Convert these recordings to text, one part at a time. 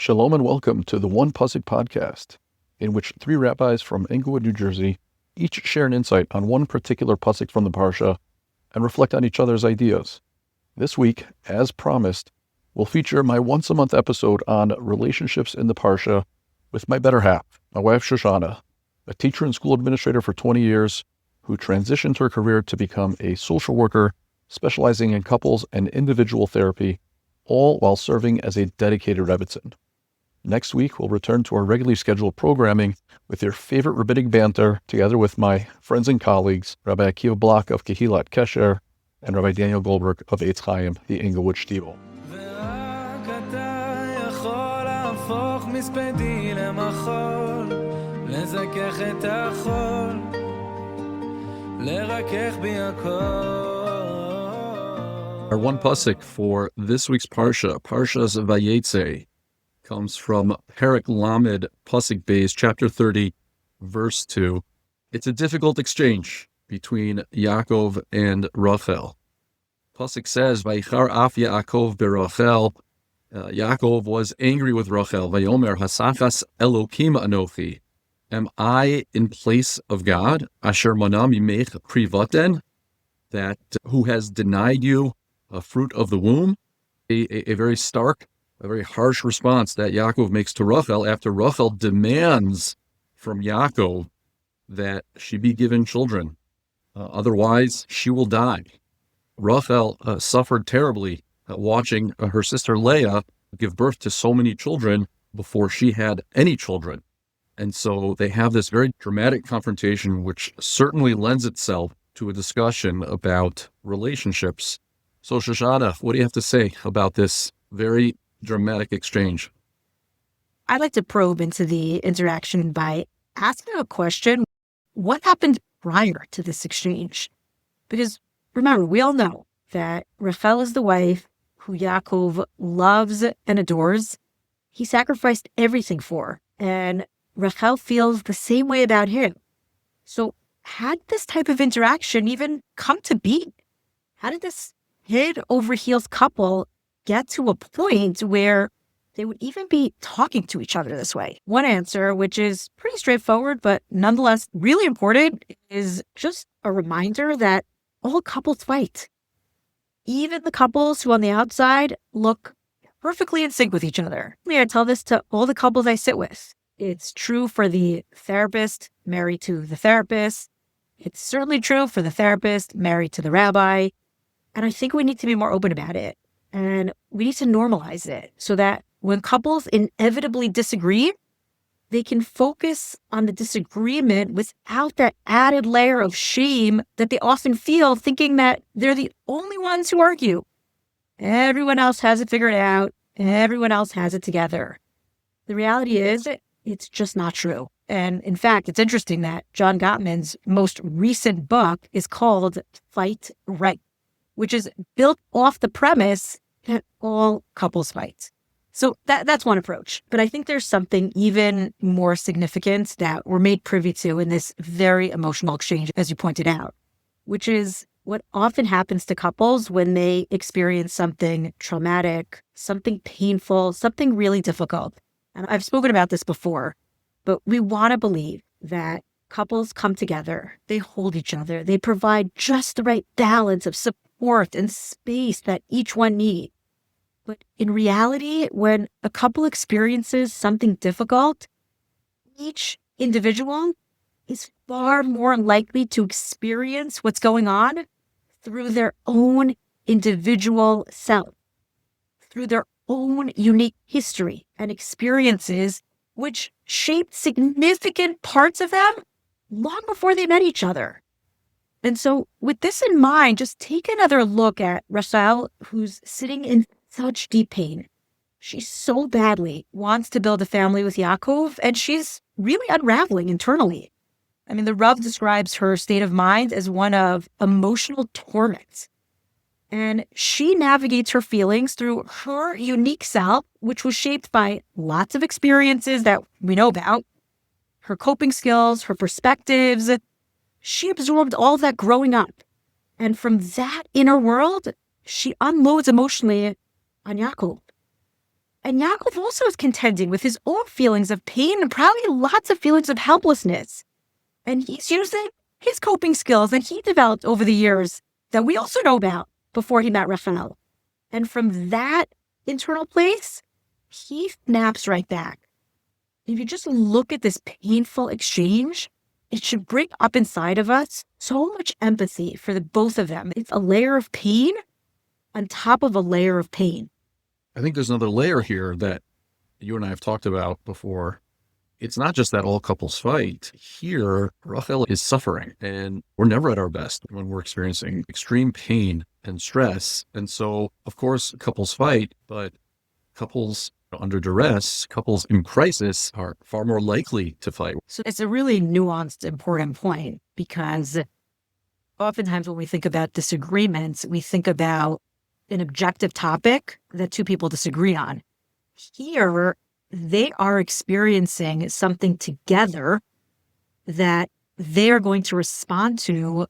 Shalom and welcome to the One Pasuk podcast, in which three rabbis from Englewood, New Jersey, each share an insight on one particular pasuk from the Parsha and reflect on each other's ideas. This week, as promised, will feature my once-a-month episode on relationships in the Parsha with my better half, my wife Shoshana, a teacher and school administrator for 20 years who transitioned her career to become a social worker specializing in couples and individual therapy, all while serving as a dedicated rebbitzin. Next week, we'll return to our regularly scheduled programming with your favorite rabbinic banter, together with my friends and colleagues, Rabbi Akiva Block of Kehilat Kesher and Rabbi Daniel Goldberg of Vayeitzei, the Englewood Shtiebel. Our one pasuk for this week's Parsha, Parshas Vayeitzei, comes from Perek Lamed, Pasuk Beis, chapter 30, verse 2. It's a difficult exchange between Yaakov and Rachel. Pasuk says, Vayichar af Yaakov berachel. Yaakov was angry with Rachel. Vayomer hasachas Elokim anochi. Am I in place of God? Asher manam yimech privaten. That who has denied you a fruit of the womb? A very stark, a very harsh response that Yaakov makes to Rachel after Rachel demands from Yaakov that she be given children. Otherwise, she will die. Rachel suffered terribly watching her sister Leah give birth to so many children before she had any children. And so they have this very dramatic confrontation, which certainly lends itself to a discussion about relationships. So Shoshana, what do you have to say about this very dramatic exchange? I'd like to probe into the interaction by asking a question. What happened prior to this exchange? Because remember, we all know that Rachel is the wife who Yaakov loves and adores. He sacrificed everything for, and Rachel feels the same way about him. So how did this type of interaction even come to be? How did this head over heels couple get to a point where they would even be talking to each other this way? One answer, which is pretty straightforward, but nonetheless really important, is just a reminder that all couples fight. Even the couples who on the outside look perfectly in sync with each other. I tell this to all the couples I sit with. It's true for the therapist married to the therapist. It's certainly true for the therapist married to the rabbi. And I think we need to be more open about it. And we need to normalize it so that when couples inevitably disagree, they can focus on the disagreement without that added layer of shame that they often feel, thinking that they're the only ones who argue. Everyone else has it figured out. Everyone else has it together. The reality is, it's just not true. And in fact, it's interesting that John Gottman's most recent book is called Fight Right, which is built off the premise that all couples fight. So that's one approach. But I think there's something even more significant that we're made privy to in this very emotional exchange, as you pointed out, which is what often happens to couples when they experience something traumatic, something painful, something really difficult. And I've spoken about this before, but we want to believe that couples come together, they hold each other, they provide just the right balance of support and space that each one needs. But in reality, when a couple experiences something difficult, each individual is far more likely to experience what's going on through their own individual self, through their own unique history and experiences, which shaped significant parts of them long before they met each other. And so with this in mind, just take another look at Rachel, who's sitting in such deep pain. She so badly wants to build a family with Yaakov, and she's really unraveling internally. I mean, the Rav describes her state of mind as one of emotional torment. And she navigates her feelings through her unique self, which was shaped by lots of experiences that we know about, her coping skills, her perspectives. She absorbed all that growing up. And from that inner world, she unloads emotionally on Yaakov. And Yaakov also is contending with his own feelings of pain and probably lots of feelings of helplessness. And he's using his coping skills that he developed over the years that we also know about before he met Rachel. And from that internal place, he snaps right back. If you just look at this painful exchange, it should bring up inside of us so much empathy for the both of them. It's a layer of pain on top of a layer of pain. I think there's another layer here that you and I have talked about before. It's not just that all couples fight. Here, Rachel is suffering, and we're never at our best when we're experiencing extreme pain and stress. And so, of course, couples fight, but couples under duress, couples in crisis are far more likely to fight. So it's a really nuanced, important point, because oftentimes when we think about disagreements, we think about an objective topic that two people disagree on. Here, they are experiencing something together that they are going to respond to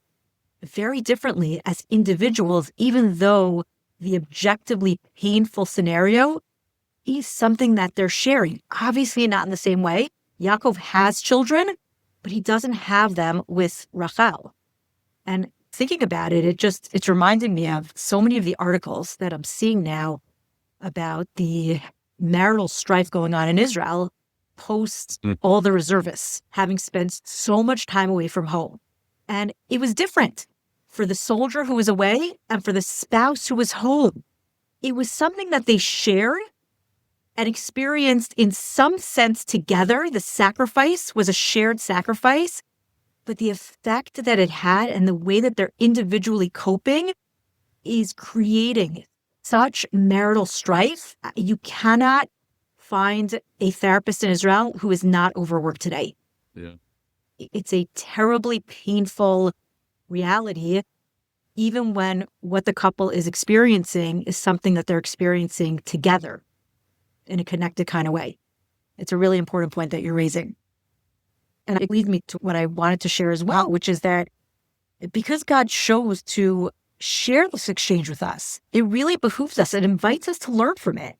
very differently as individuals, even though the objectively painful scenario is something that they're sharing. Obviously not in the same way. Yaakov has children, but he doesn't have them with Rachel. And thinking about it, it's reminding me of so many of the articles that I'm seeing now about the marital strife going on in Israel post all the reservists having spent so much time away from home. And it was different for the soldier who was away and for the spouse who was home. It was something that they shared and experienced in some sense together. The sacrifice was a shared sacrifice, but the effect that it had and the way that they're individually coping is creating such marital strife. You cannot find a therapist in Israel who is not overworked today. Yeah. It's a terribly painful reality, even when what the couple is experiencing is something that they're experiencing together in a connected kind of way. It's a really important point that you're raising. And it leads me to what I wanted to share as well, which is that because God chose to share this exchange with us, it really behooves us. It invites us to learn from it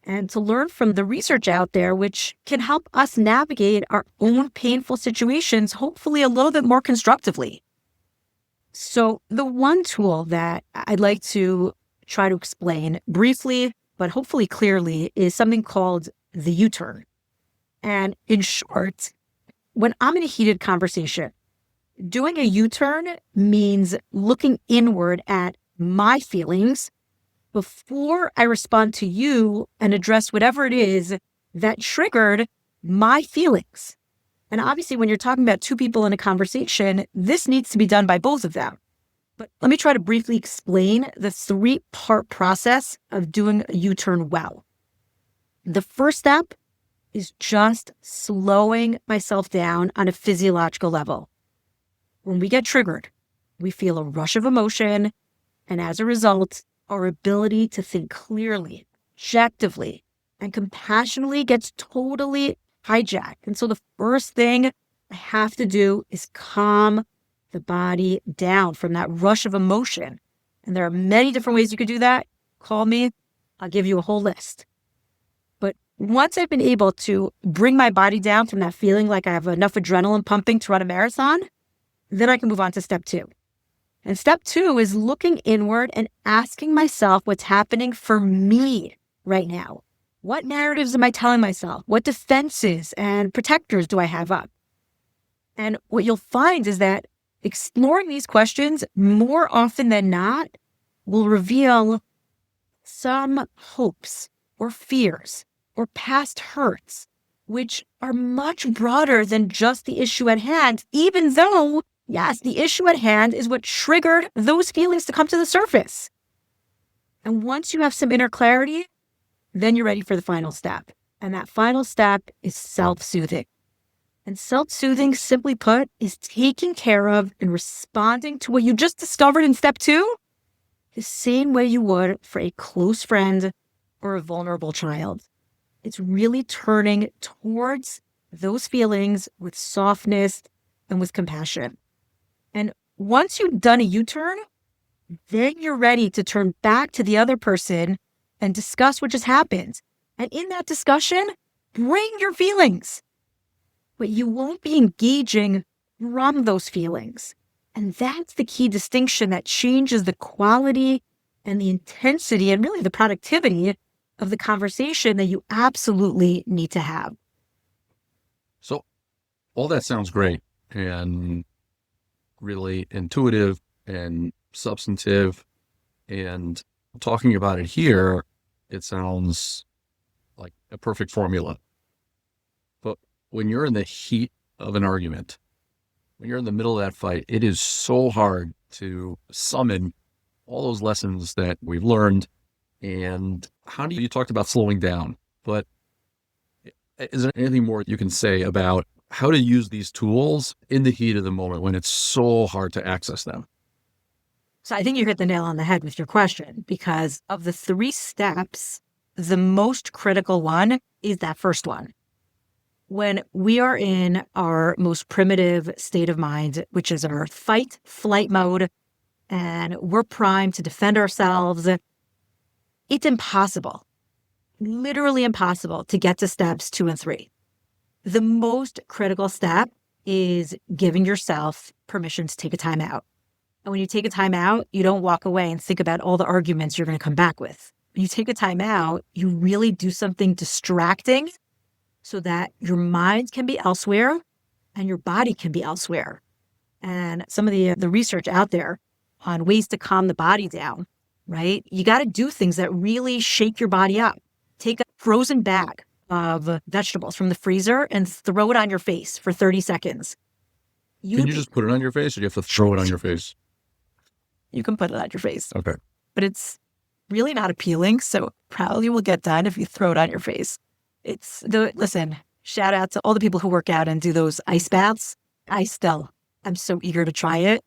and to learn from the research out there, which can help us navigate our own painful situations, hopefully a little bit more constructively. So the one tool that I'd like to try to explain briefly, but hopefully clearly, is something called the U-turn. And in short, when I'm in a heated conversation, doing a U-turn means looking inward at my feelings before I respond to you and address whatever it is that triggered my feelings. And obviously, when you're talking about two people in a conversation, this needs to be done by both of them. But let me try to briefly explain the three-part process of doing a U-turn well. The first step is just slowing myself down on a physiological level. When we get triggered, we feel a rush of emotion, and as a result, our ability to think clearly, objectively, and compassionately gets totally hijacked. And so the first thing I have to do is calm the body down from that rush of emotion. And there are many different ways you could do that. Call me, I'll give you a whole list. But once I've been able to bring my body down from that feeling like I have enough adrenaline pumping to run a marathon, then I can move on to step 2. And step 2 is looking inward and asking myself what's happening for me right now. What narratives am I telling myself? What defenses and protectors do I have up? And what you'll find is that exploring these questions more often than not will reveal some hopes or fears or past hurts, which are much broader than just the issue at hand, even though, yes, the issue at hand is what triggered those feelings to come to the surface. And once you have some inner clarity, then you're ready for the final step. And that final step is self-soothing. And self-soothing, simply put, is taking care of and responding to what you just discovered in step 2 the same way you would for a close friend or a vulnerable child. It's really turning towards those feelings with softness and with compassion. And once you've done a U-turn, then you're ready to turn back to the other person and discuss what just happened. And in that discussion, bring your feelings. But you won't be engaging from those feelings. And that's the key distinction that changes the quality and the intensity and really the productivity of the conversation that you absolutely need to have. So all that sounds great and really intuitive and substantive. And talking about it here, it sounds like a perfect formula. But when you're in the heat of an argument, when you're in the middle of that fight, it is so hard to summon all those lessons that we've learned. And how do you talked about slowing down, but is there anything more you can say about how to use these tools in the heat of the moment when it's so hard to access them? So I think you hit the nail on the head with your question, because of the 3 steps, the most critical one is that first one. When we are in our most primitive state of mind, which is our fight, flight mode, and we're primed to defend ourselves, it's impossible, literally impossible to get to steps 2 and 3. The most critical step is giving yourself permission to take a time out. And when you take a time out, you don't walk away and think about all the arguments you're going to come back with. When you take a time out, you really do something distracting so that your mind can be elsewhere and your body can be elsewhere. And some of the research out there on ways to calm the body down, right? You got to do things that really shake your body up. Take a frozen bag of vegetables from the freezer and throw it on your face for 30 seconds. Can you just put it on your face, or do you have to throw it on your face? You can put it on your face. Okay. But it's really not appealing, so probably will get done if you throw it on your face. Listen, shout out to all the people who work out and do those ice baths. I'm so eager to try it.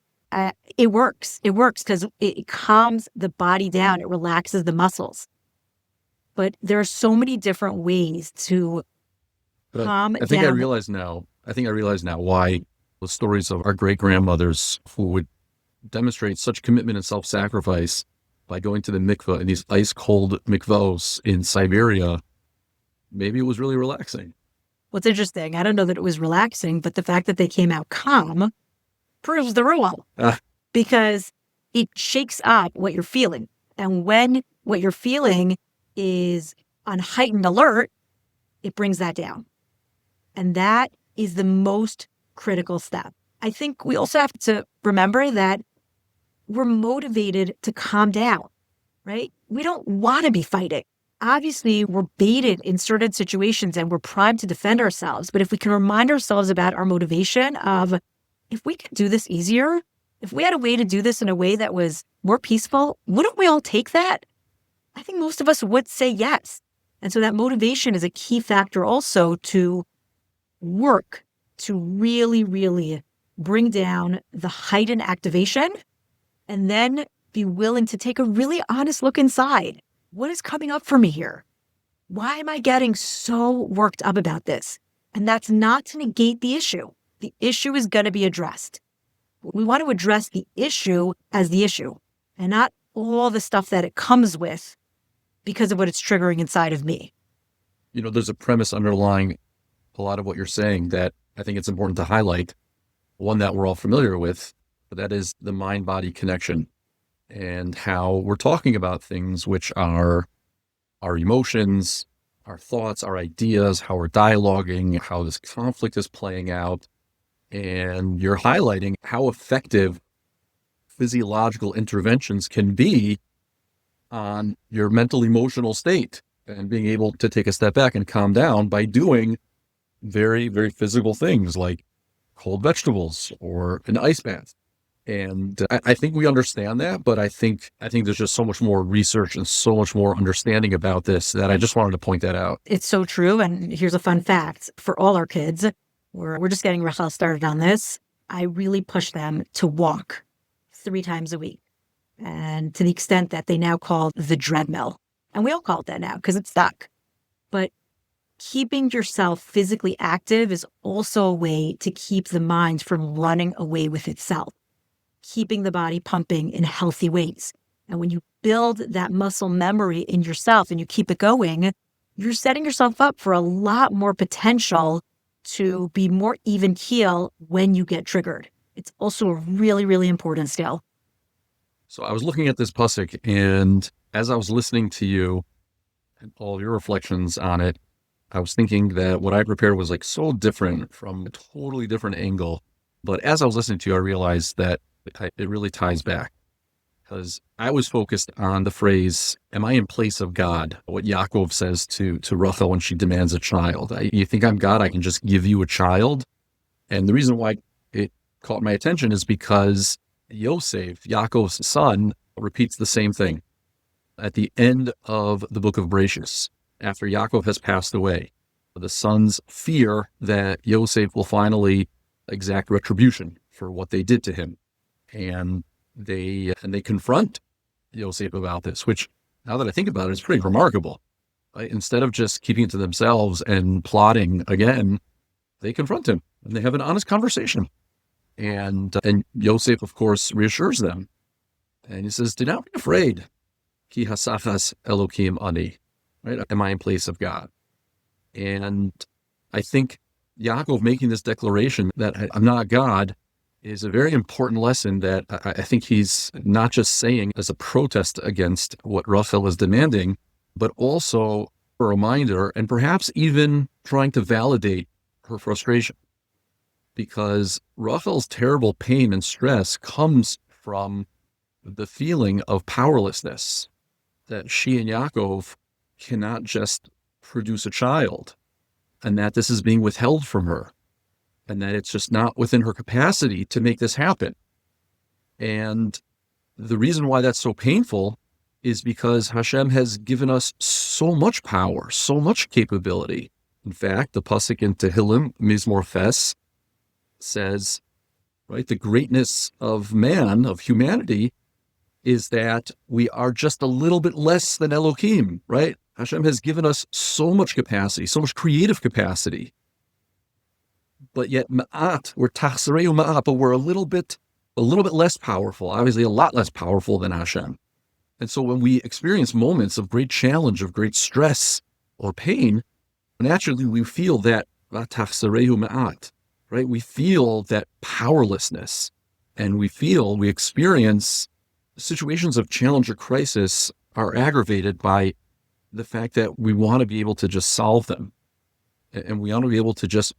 It works. It works because it calms the body down. It relaxes the muscles. But there are so many different ways to calm down. I think I realize now why the stories of our great-grandmothers who would demonstrate such commitment and self-sacrifice by going to the mikveh in these ice-cold mikvahs in Siberia. Maybe it was really relaxing. What's interesting, I don't know that it was relaxing, but the fact that they came out calm proves the rule. Because it shakes up what you're feeling. And when what you're feeling is on heightened alert, it brings that down. And that is the most critical step. I think we also have to remember that we're motivated to calm down, right? We don't want to be fighting. Obviously, we're baited in certain situations and we're primed to defend ourselves. But if we can remind ourselves about our motivation of, if we could do this easier, if we had a way to do this in a way that was more peaceful, wouldn't we all take that? I think most of us would say yes. And so that motivation is a key factor also to work to really, really bring down the heightened activation and then be willing to take a really honest look inside. What is coming up for me here? Why am I getting so worked up about this? And that's not to negate the issue. The issue is going to be addressed. We want to address the issue as the issue and not all the stuff that it comes with because of what it's triggering inside of me. You know, there's a premise underlying a lot of what you're saying that I think it's important to highlight, one that we're all familiar with, but that is the mind-body connection and how we're talking about things which are our emotions, our thoughts, our ideas, how we're dialoguing, how this conflict is playing out. And you're highlighting how effective physiological interventions can be on your mental emotional state and being able to take a step back and calm down by doing very, very physical things like cold vegetables or an ice bath. And I think we understand that, but I think there's just so much more research and so much more understanding about this that I just wanted to point that out. It's so true. And here's a fun fact for all our kids. We're just getting Rachel started on this. I really push them to walk 3 times a week. And to the extent that they now call the treadmill. And we all call it that now because it's stuck. But keeping yourself physically active is also a way to keep the mind from running away with itself. Keeping the body pumping in healthy ways. And when you build that muscle memory in yourself and you keep it going, you're setting yourself up for a lot more potential to be more even keel when you get triggered. It's also a really, really important skill. So I was looking at this pasuk, and as I was listening to you and all your reflections on it, I was thinking that what I prepared was like so different from a totally different angle. But as I was listening to you, I realized that it really ties back, because I was focused on the phrase, am I in place of God? What Yaakov says to Rachel when she demands a child. You think I'm God? I can just give you a child? And the reason why it caught my attention is because Yosef, Yaakov's son, repeats the same thing at the end of the book of Parshas. After Yaakov has passed away, the sons fear that Yosef will finally exact retribution for what they did to him. And they confront Yosef about this, which, now that I think about it, is pretty remarkable. Right? Instead of just keeping it to themselves and plotting again, they confront him and they have an honest conversation. And Yosef, of course, reassures them. And he says, do not be afraid. Ki hasachas Elokim ani. Right? Am I in place of God? And I think Yaakov making this declaration that I'm not God is a very important lesson that I think he's not just saying as a protest against what Rachel is demanding, but also a reminder and perhaps even trying to validate her frustration. Because Rachel's terrible pain and stress comes from the feeling of powerlessness, that she and Yaakov cannot just produce a child, and that this is being withheld from her, and that it's just not within her capacity to make this happen. And the reason why that's so painful is because Hashem has given us so much power, so much capability. In fact, the pasuk in Tehillim, Mizmor Ches, says, right, the greatness of man, of humanity, is that we are just a little bit less than Elohim, right? Hashem has given us so much capacity, so much creative capacity. But yet ma'at, we're tachsareu ma'at, but we're a little bit less powerful, obviously a lot less powerful than Hashem. And so when we experience moments of great challenge, of great stress or pain, naturally we feel that tachsareu ma'at, right? We feel that powerlessness, and we experience situations of challenge or crisis are aggravated by the fact that we want to be able to just solve them. And we want to be able to just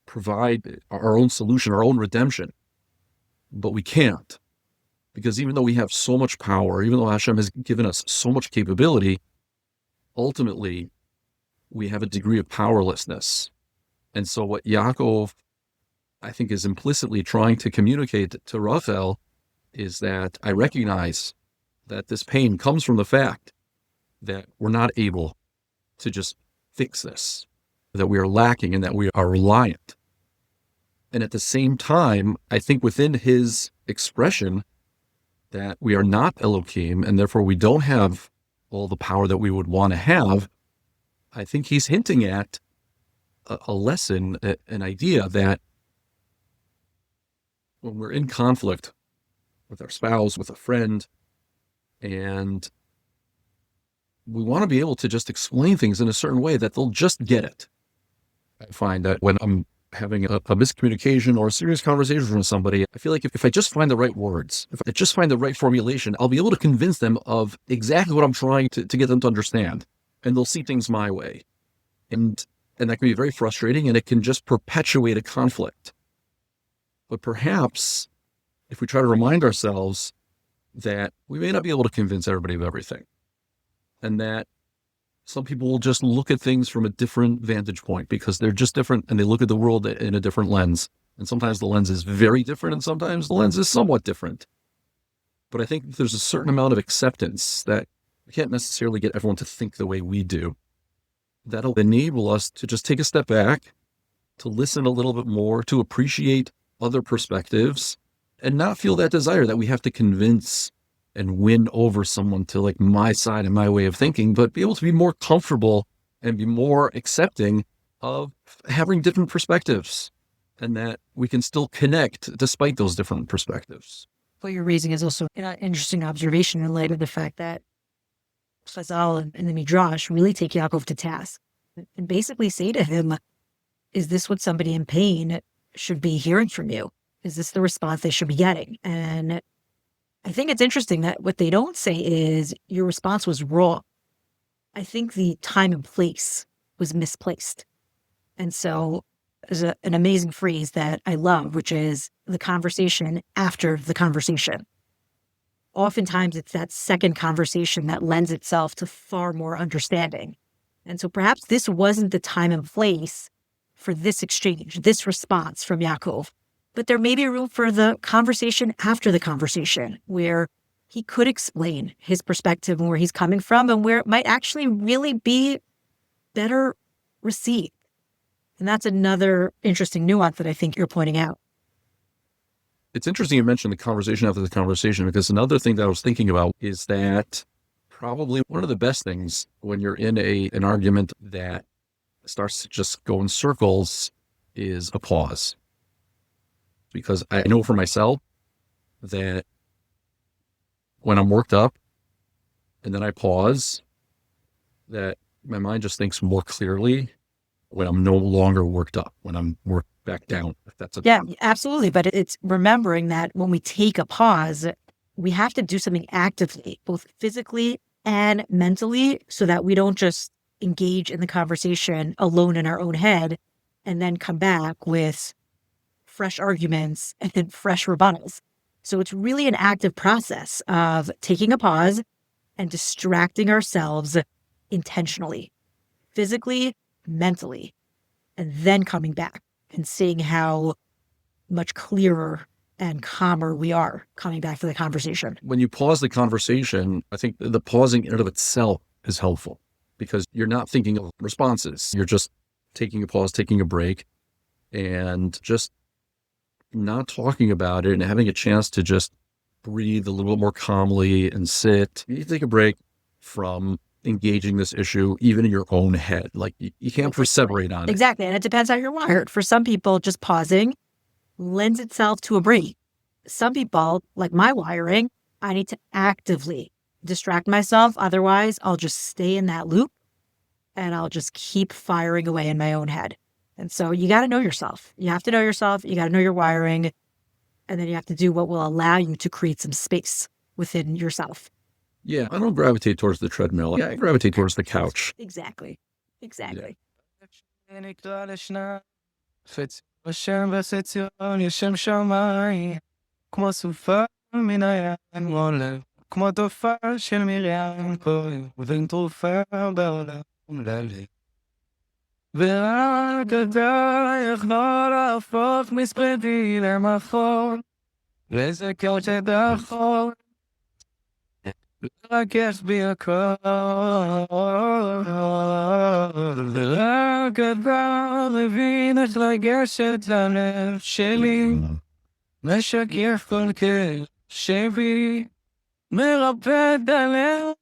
provide our own solution, our own redemption. But we can't. Because even though we have so much power, even though Hashem has given us so much capability, ultimately we have a degree of powerlessness. And so what Yaakov, I think, is implicitly trying to communicate to Rachel is that I recognize that this pain comes from the fact that we're not able to just fix this, that we are lacking and that we are reliant. And at the same time, I think within his expression that we are not Elohim and therefore we don't have all the power that we would want to have, I think he's hinting at a lesson, an idea that when we're in conflict with our spouse, with a friend, and we want to be able to just explain things in a certain way that they'll just get it. I find that when I'm having a miscommunication or a serious conversation with somebody, I feel like if I just find the right words, if I just find the right formulation, I'll be able to convince them of exactly what I'm trying to get them to understand, and they'll see things my way. And that can be very frustrating, and it can just perpetuate a conflict. But perhaps if we try to remind ourselves that we may not be able to convince everybody of everything, and that some people will just look at things from a different vantage point because they're just different and they look at the world in a different lens. And sometimes the lens is very different and sometimes the lens is somewhat different. But I think there's a certain amount of acceptance that we can't necessarily get everyone to think the way we do. That'll enable us to just take a step back, to listen a little bit more, to appreciate other perspectives, and not feel that desire that we have to convince and win over someone to like my side and my way of thinking, but be able to be more comfortable and be more accepting of having different perspectives, and that we can still connect despite those different perspectives. What you're raising is also an interesting observation in light of the fact that Chazal and the Midrash really take Yaakov to task and basically say to him, is this what somebody in pain should be hearing from you? Is this the response they should be getting? And I think it's interesting that what they don't say is your response was wrong. I think the time and place was misplaced. And so there's an amazing phrase that I love, which is the conversation after the conversation. Oftentimes it's that second conversation that lends itself to far more understanding. And so perhaps this wasn't the time and place for this exchange, this response from Yaakov. But there may be room for the conversation after the conversation where he could explain his perspective and where he's coming from and where it might actually really be better received. And that's another interesting nuance that I think you're pointing out. It's interesting you mentioned the conversation after the conversation, because another thing that I was thinking about is that probably one of the best things when you're in an argument that starts to just go in circles is a pause. Because I know for myself that when I'm worked up and then I pause, that my mind just thinks more clearly when I'm no longer worked up, when I'm worked back down. If that's Yeah, absolutely. But it's remembering that when we take a pause, we have to do something actively, both physically and mentally, so that we don't just engage in the conversation alone in our own head and then come back with fresh arguments and fresh rebuttals. So it's really an active process of taking a pause and distracting ourselves intentionally, physically, mentally, and then coming back and seeing how much clearer and calmer we are coming back to the conversation. When you pause the conversation, I think the pausing in and of itself is helpful because you're not thinking of responses. You're just taking a pause, taking a break, and just not talking about it and having a chance to just breathe a little more calmly and sit. You take a break from engaging this issue, even in your own head. Like you can't perseverate on it. Exactly. And it depends how you're wired. For some people, just pausing lends itself to a break. Some people, like my wiring, I need to actively distract myself. Otherwise, I'll just stay in that loop and I'll just keep firing away in my own head. And so you got to know yourself. You have to know yourself. You got to know your wiring. And then you have to do what will allow you to create some space within yourself. Yeah, I don't gravitate towards the treadmill. Yeah, I gravitate towards the couch. Exactly. Exactly. ורק אתה יכול להפוך מספדי למחול, וזה כל שתכול, לרכך בי הכל, ורק אתה מבין איך לגשת ללב שלי, משכך כל כשבי, מרפא את הלב.